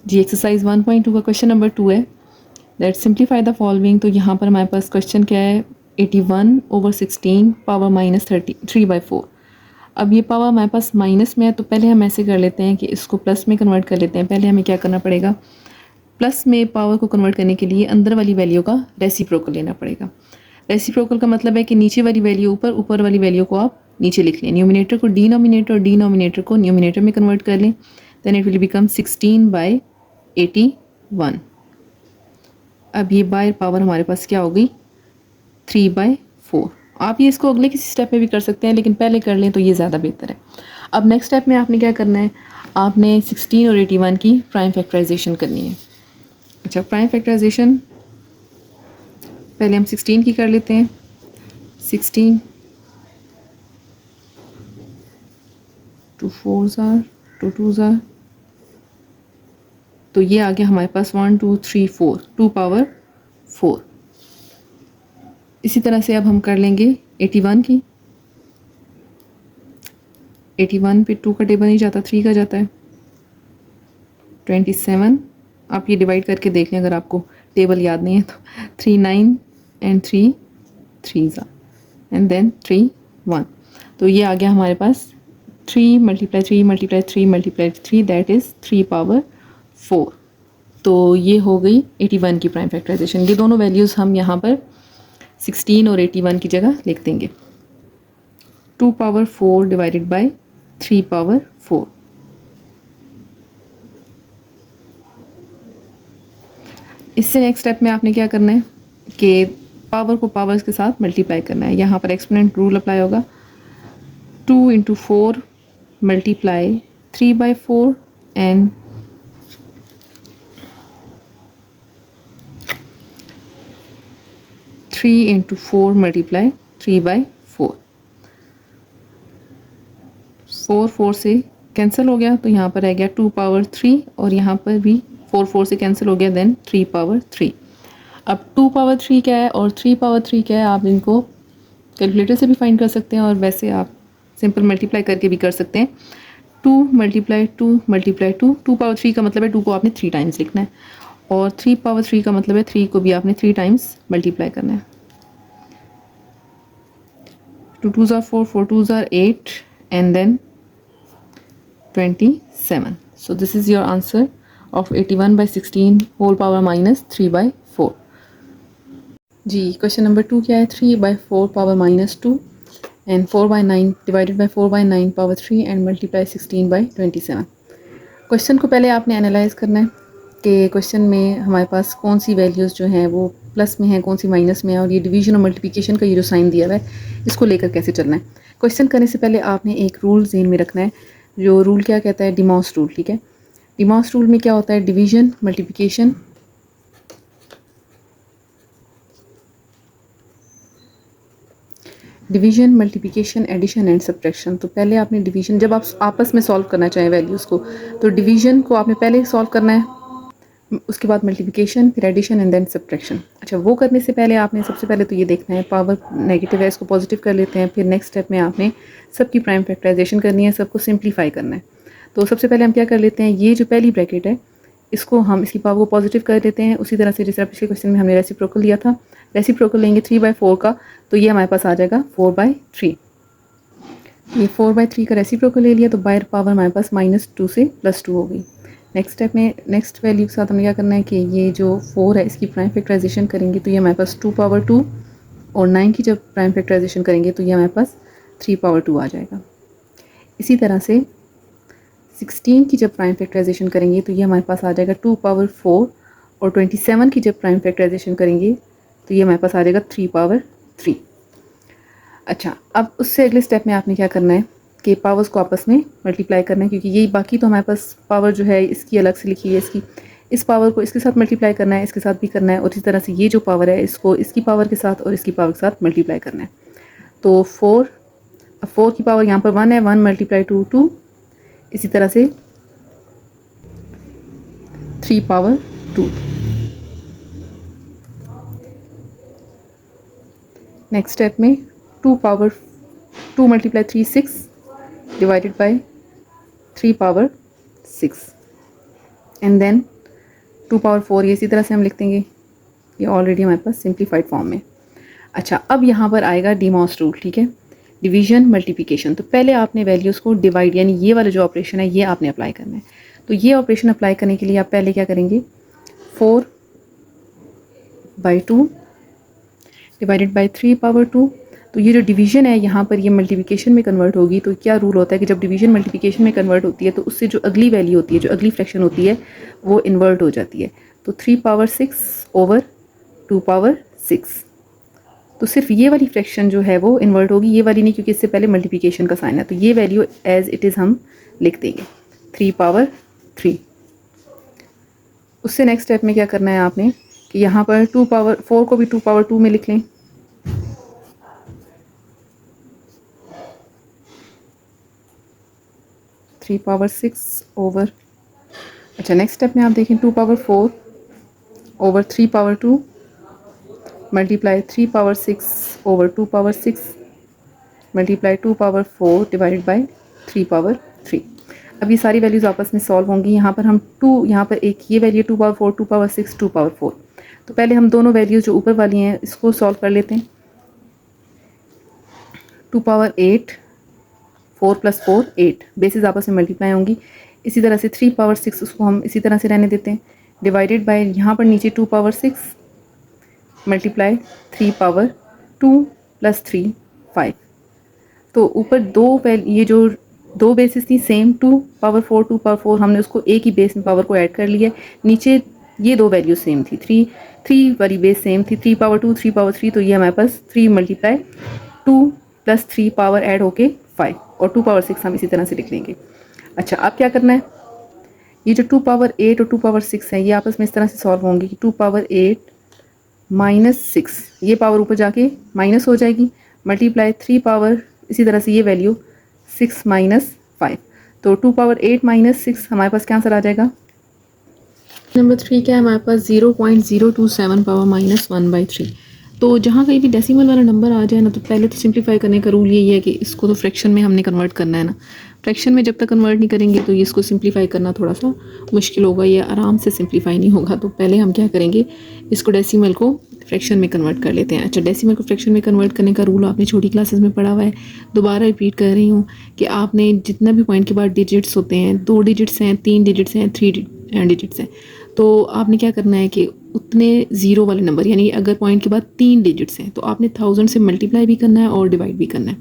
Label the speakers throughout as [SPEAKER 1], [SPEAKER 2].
[SPEAKER 1] जी exercise 1.2 का question number 2 है। Let simplify the following. तो यहाँ पर हमारे पास क्वेश्चन क्या है, 81/16 पावर -3/4। अब ये पावर हमारे पास माइनस में है, तो पहले हम ऐसे कर लेते हैं कि इसको प्लस में कन्वर्ट कर लेते हैं। पहले हमें क्या करना पड़ेगा, प्लस में पावर को कन्वर्ट करने के लिए अंदर वाली वैल्यू का रेसिप्रोकल लेना पड़ेगा। रेसिप्रोकल का मतलब है कि नीचे वाली वैल्यू ऊपर, ऊपर वाली वैल्यू को आप नीचे लिख लें। न्यूमिनेटर को डिनोमिनेटर और डिनोमिनेटर को न्यूमिनेटर में कन्वर्ट कर लें। Then it will become 16/81। अब ये बाय पावर हमारे पास क्या हो गई, 3/4। आप ये इसको अगले किसी स्टेप में भी कर सकते हैं, लेकिन पहले कर लें तो ये ज़्यादा बेहतर है। अब नेक्स्ट स्टेप में आपने क्या करना है, आपने 16 और 81 की प्राइम फैक्टराइजेशन करनी है। अच्छा, प्राइम फैक्टराइजेशन पहले हम 16 की कर लेते हैं। 16 2 4s are 2 2s are, तो ये आ गया हमारे पास 1 2 3 4, 2 पावर 4। इसी तरह से अब हम कर लेंगे 81 की। 81 पे 2 का टेबल नहीं जाता, 3 का जाता है। 27, आप ये डिवाइड करके देख लें अगर आपको टेबल याद नहीं है तो। 3 9 एंड 3 3s एंड देन 3 1। तो ये आ गया हमारे पास 3 × 3 × 3 × 3, दैट इज़ 3 पावर 4। तो ये हो गई 81 की प्राइम फैक्टराइजेशन। ये दोनों वैल्यूज़ हम यहाँ पर 16 और 81 की जगह लिख देंगे। 2 पावर 4 डिवाइडेड बाय 3 पावर 4। इससे नेक्स्ट स्टेप में आपने क्या करना है कि पावर को पावर्स के साथ मल्टीप्लाई करना है। यहाँ पर एक्सपोनेंट रूल अप्लाई होगा। 2 × 4 मल्टीप्लाई 3/4 एंड 3 × 4 मल्टीप्लाई 3/4। 4 4 से कैंसिल हो गया, तो यहाँ पर रह गया 2 पावर 3 और यहाँ पर भी 4 4 से कैंसिल हो गया, देन 3 पावर 3। अब 2 पावर 3 क्या है और 3 पावर 3 क्या है, आप इनको कैलकुलेटर से भी फाइंड कर सकते हैं और वैसे आप सिंपल मल्टीप्लाई करके भी कर सकते हैं। 2 × 2 × 2, 2 पावर 3 का मतलब है 2 को आपने 3 टाइम्स लिखना है, और 3 पावर 3 का मतलब है 3 को भी आपने 3 टाइम्स मल्टीप्लाई करना है। 2 2s are 4, 4 2s are 8 and then 27. So this is your answer of 81/16 whole power -3/4। Ji question number 2 क्या है, 3/4 power -2 and 4/9 divided by 4/9 power 3 and multiply 16/27। Question को पहले आपने एनालाइज करना है कि क्वेश्चन में हमारे पास कौन सी वैल्यूज़ जो हैं वो प्लस में हैं, कौन सी माइनस में है, और ये डिवीजन और मल्टीप्लिकेशन का ये जो साइन दिया हुआ है इसको लेकर कैसे चलना है। क्वेश्चन करने से पहले आपने एक रूल ज़हन में रखना है। जो रूल क्या कहता है, डिमॉस रूल। ठीक है, डिमॉस रूल में क्या होता है, division multiplication division multiplication addition and subtraction. तो पहले आपने डिवीजन, जब आप आपस में सॉल्व करना चाहें वैल्यूज़ को, तो डिवीजन को आपने पहले सॉल्व करना है, उसके बाद मल्टीप्लिकेशन, फिर एडिशन एंड देन सब्ट्रैक्शन। अच्छा, वो करने से पहले आपने सबसे पहले तो ये देखना है पावर नेगेटिव है, इसको पॉजिटिव कर लेते हैं। फिर नेक्स्ट स्टेप में आपने सबकी प्राइम फैक्टराइजेशन करनी है, सबको सिंप्लीफाई करना है। तो सबसे पहले हम क्या कर लेते हैं, ये जो पहली ब्रैकेट है इसको हम इसकी पावर को पॉजिटिव कर देते हैं, उसी तरह से जिस तरह पिछले क्वेश्चन में हमने रेसिप्रोकल लिया था। रेसिप्रोकल लेंगे 3/4 का, तो ये हमारे पास आ जाएगा 4/3। ये 4/3 का रेसिप्रोकल ले लिया, तो बाय पावर हमारे पास -2 से +2 हो गई। नेक्स्ट स्टेप में नेक्स्ट वैल्यू के साथ हमें क्या करना है कि ये जो 4 है इसकी प्राइम फैक्टराइजेशन करेंगे, तो ये हमारे पास 2 पावर 2, और 9 की जब प्राइम फैक्टराइजेशन करेंगे तो ये हमारे पास 3 पावर 2 आ जाएगा। इसी तरह से 16 की जब प्राइम फैक्टराइजेशन करेंगे तो ये हमारे पास आ जाएगा 2 पावर 4, और 27 की जब प्राइम फैक्टराइजेशन करेंगे तो ये हमारे पास आ जाएगा 3 पावर 3। अच्छा, अब उससे अगले स्टेप में आपने क्या करना है कि पावर्स को आपस में मल्टीप्लाई करना है, क्योंकि यही बाकी तो हमारे पास पावर जो है इसकी अलग से लिखी है, इसकी इस पावर को इसके साथ मल्टीप्लाई करना है, इसके साथ भी करना है, और इसी तरह से ये जो पावर है इसको इसकी पावर के साथ और इसकी पावर के साथ मल्टीप्लाई करना है। तो 4 की पावर यहाँ पर 1 है, 1 × 2 2, इसी तरह से 3 पावर 2। नेक्स्ट स्टेप में 2 power 2 × 3 6 divided by 3 power 6। And then 2 power 4 ये इसी तरह से हम लिख देंगे, ये ऑलरेडी हमारे पास सिंप्लीफाइड फॉर्म में। अच्छा, अब यहाँ पर आएगा डीमॉस रूल, ठीक है, डिवीजन मल्टीप्लिकेशन। तो पहले आपने वैल्यूज़ को डिवाइड यानी ये वाला जो ऑपरेशन है ये आपने अप्लाई करना है। तो ये ऑपरेशन अप्लाई करने के लिए आप पहले क्या करेंगे, 4/2 डिवाइडेड बाई 3/2। तो ये जो डिवीजन है यहाँ पर ये मल्टीप्लिकेशन में कन्वर्ट होगी। तो क्या रूल होता है कि जब डिवीजन मल्टीप्लिकेशन में कन्वर्ट होती है तो उससे जो अगली वैल्यू होती है, जो अगली फ्रैक्शन होती है, वो इन्वर्ट हो जाती है। तो 3/6/2/6। तो सिर्फ ये वाली फ्रैक्शन जो है वो इन्वर्ट होगी, ये वाली नहीं, क्योंकि इससे पहले मल्टीप्लिकेशन का साइन है। तो ये वैल्यू एज इट इज़ हम लिख देंगे 3/3। उससे नेक्स्ट स्टेप में क्या करना है आपने कि यहाँ पर 2/4 को भी 2/2 में लिख लें। थ्री पावर सिक्स ओवर, अच्छा नेक्स्ट स्टेप में आप देखें 2/4/3/2 multiply 3/6 over 2/6 multiply 2/4 divided by 3/3। अब ये सारी वैल्यूज़ आपस में सॉल्व होंगी। यहाँ पर हम यहाँ पर एक ये वैल्यू 2/4 2/6 2/4। तो पहले हम दोनों वैल्यूज़ जो ऊपर वाली हैं इसको सॉल्व कर लेते हैं। 2/8 4 + 4 8 बेसिस आपस में मल्टीप्लाई होंगी। इसी तरह से 3/6 उसको हम इसी तरह से रहने देते हैं, डिवाइडेड बाय यहाँ पर नीचे 2/6 मल्टीप्लाई 3/2 + 3 5। तो ऊपर ये जो दो बेसिस थी सेम 2/4 2/4 हमने उसको एक ही बेस में पावर को ऐड कर लिया। नीचे ये दो वैल्यू सेम थी, 3 वाली बेस सेम थी, 3/2 3/3। तो ये हमारे पास 3 × 2 + 3 पावर ऐड होके 5 और 2/6 हम इसी तरह से लिख लेंगे। अच्छा, अब क्या करना है, ये जो 2/8 और 2/6 है ये आपस में इस तरह से सॉल्व होंगे कि 2/8 - 6 ये पावर ऊपर जाके माइनस हो जाएगी, मल्टीप्लाई 3 पावर इसी तरह से ये वैल्यू 6 - 5। तो 2/8 - 6 हमारे पास क्या आंसर आ जाएगा। नंबर 3 क्या है हमारे पास 0.027 पावर -1/3। तो जहाँ कहीं भी डेसिमल वाला नंबर आ जाए ना, तो पहले तो सिंप्लीफाई करने का रूल यही है कि इसको तो फ्रैक्शन में हमने कन्वर्ट करना है ना। फ्रैक्शन में जब तक कन्वर्ट नहीं करेंगे तो ये इसको सिंप्लीफाई करना थोड़ा सा मुश्किल होगा, ये आराम से सिंप्लीफाई नहीं होगा। तो पहले हम क्या करेंगे, इसको डेसिमल को फ्रैक्शन में कन्वर्ट कर लेते हैं। अच्छा, डेसिमल को फ्रैक्शन में कन्वर्ट करने का रूल आपने छोटी क्लासेस में पढ़ा हुआ है। दोबारा रिपीट कर रही हूँ कि आपने जितना भी पॉइंट के बाद डिजिट्स होते हैं, 2 डिजिट्स हैं, 3 डिजिट्स हैं, 3 डिजिट्स हैं, तो आपने क्या करना है कि उतने ज़ीरो वाले नंबर, यानी अगर पॉइंट के बाद 3 डिजिट्स हैं तो आपने 1000 से मल्टीप्लाई भी करना है और डिवाइड भी करना है।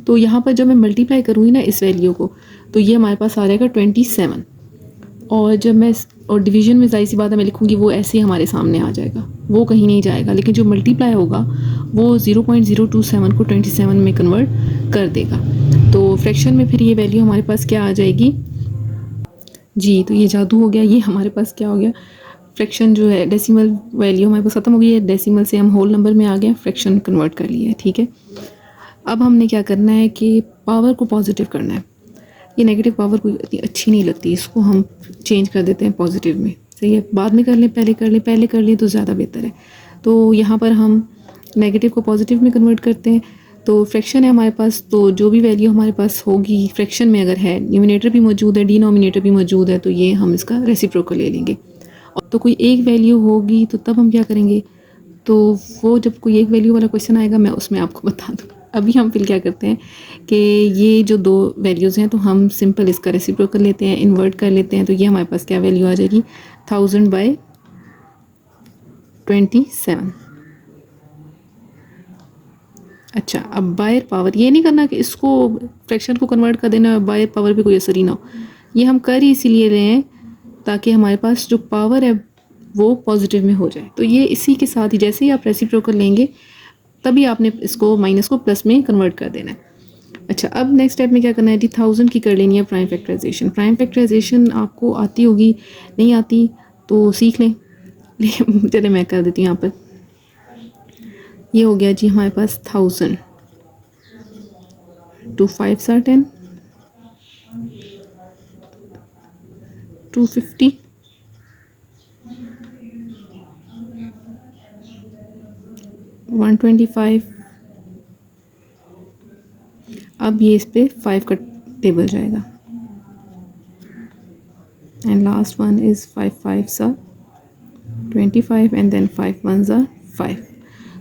[SPEAKER 1] तो यहाँ पर जब मैं मल्टीप्लाई करूँगी ना इस वैल्यू को, तो ये हमारे पास आ जाएगा 27। और जब मैं और डिवीजन में ज़ाहिर सी बात है मैं लिखूँगी वो ऐसे ही हमारे सामने आ जाएगा, वो कहीं नहीं जाएगा। लेकिन जो मल्टीप्लाई होगा वो 0.027 को 27 में कन्वर्ट कर देगा। तो फ्रैक्शन में फिर ये वैल्यू हमारे पास क्या आ जाएगी जी। तो ये जादू हो गया, ये हमारे पास क्या हो गया, फ्रैक्शन जो है डेसिमल वैल्यू हमारे पास ख़त्म हो गई है, डेसिमल से हम होल नंबर में आ गए, फ्रैक्शन कन्वर्ट कर लिया है। ठीक है, अब हमने क्या करना है कि पावर को पॉजिटिव करना है। ये नेगेटिव पावर कोई इतनी अच्छी नहीं लगती, इसको हम चेंज कर देते हैं पॉजिटिव में। सही है, बाद में कर लें, पहले कर लें तो ज़्यादा बेहतर है। तो यहाँ पर हम नेगेटिव को पॉजिटिव में कन्वर्ट करते हैं। तो फ्रैक्शन है हमारे पास, तो जो भी वैल्यू हमारे पास होगी फ्रैक्शन में, अगर है न्यूमिनेटर भी मौजूद है डिनोमिनेटर भी मौजूद है, तो ये हम इसका रेसिप्रोकल ले लेंगे। और तो कोई एक वैल्यू होगी तो तब हम क्या करेंगे, तो वो जब कोई एक वैल्यू वाला क्वेश्चन आएगा मैं उसमें आपको बता दूँ। अभी हम फिर क्या करते हैं कि ये जो दो वैल्यूज़ हैं तो हम सिंपल इसका रेसिप्रोकल लेते हैं, इन्वर्ट कर लेते हैं। तो ये हमारे पास क्या वैल्यू आ जाएगी 1000/27। अच्छा, अब बायर पावर ये नहीं करना कि इसको फ्रैक्शन को कन्वर्ट कर देना, बायर पावर पे कोई असर ही ना हो। ये हम कर ही इसीलिए रहे हैं ताकि हमारे पास जो पावर है वो पॉजिटिव में हो जाए। तो ये इसी के साथ ही जैसे ही आप रेसिप्रोकल लेंगे तभी आपने इसको माइनस को प्लस में कन्वर्ट कर देना है। अच्छा, अब नेक्स्ट स्टेप में क्या करना है जी, 1000 की कर लेनी है प्राइम फैक्टराइजेशन। प्राइम फैक्टराइजेशन आपको आती होगी, नहीं आती तो सीख लें, लेकिन चले मैं कर देती हूँ यहाँ पर। ये हो गया जी हमारे पास 1000, 2 5s are 10, 250, 125। अब ये इस पर 5 का टेबल जाएगा, and last one is 5 5s are 25 and then 5 1s are 5.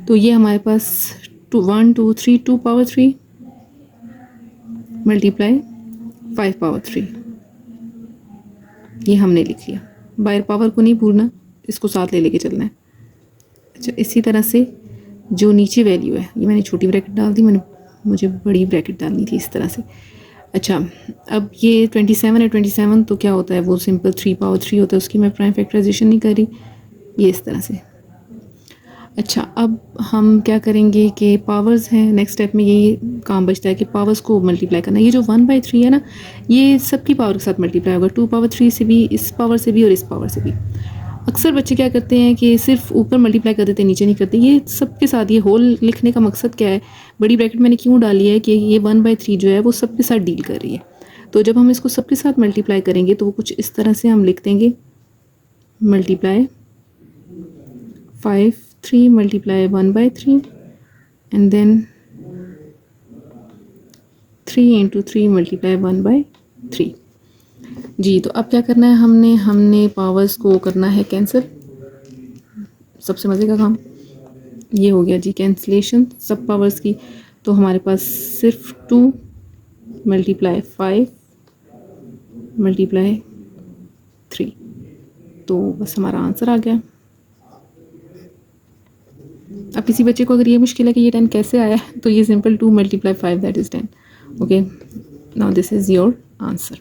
[SPEAKER 1] तो ये हमारे पास 2 1 2 3 2 पावर 3 मल्टीप्लाई 5 पावर 3, ये हमने लिख लिया। बाहर पावर को नहीं भूलना, इसको साथ ले लेके चलना है। अच्छा, इसी तरह से जो नीचे वैल्यू है, ये मैंने छोटी ब्रैकेट डाल दी, मुझे बड़ी ब्रैकेट डालनी थी इस तरह से। अच्छा, अब ये 27 है, 27 तो क्या होता है, वो सिंपल 3 पावर 3 होता है, उसकी मैं प्राइम फैक्टराइजेशन नहीं कर रही, ये इस तरह से। अच्छा, अब हम क्या करेंगे कि पावर्स हैं, नेक्स्ट स्टेप में यही काम बचता है कि पावर्स को मल्टीप्लाई करना। ये जो 1/3 है ना, ये सबकी पावर के साथ मल्टीप्लाई होगा, 2 पावर 3 से भी, इस पावर से भी और इस पावर से भी। अक्सर बच्चे क्या करते हैं कि सिर्फ ऊपर मल्टीप्लाई कर देते हैं, नीचे नहीं करते। ये सबके साथ, ये होल लिखने का मकसद क्या है, बड़ी ब्रैकेट मैंने क्यों डाली है कि ये 1/3 जो है वो सबके साथ डील कर रही है। तो जब हम इसको सबके साथ मल्टीप्लाई करेंगे तो वो कुछ इस तरह से हम लिख देंगे, multiply 5 3 multiply 1/3 and then 3 into 3 multiply 1/3। जी, तो अब क्या करना है, हमने पावर्स को करना है कैंसिल। सबसे मज़े का काम ये हो गया जी, कैंसिलेशन सब पावर्स की। तो हमारे पास सिर्फ 2 multiply 5 multiply 3, तो बस हमारा आंसर आ गया। अब किसी बच्चे को अगर ये मुश्किल है कि ये 10 कैसे आया, तो ये simple 2 multiply 5 that is 10। Okay, now this is your answer.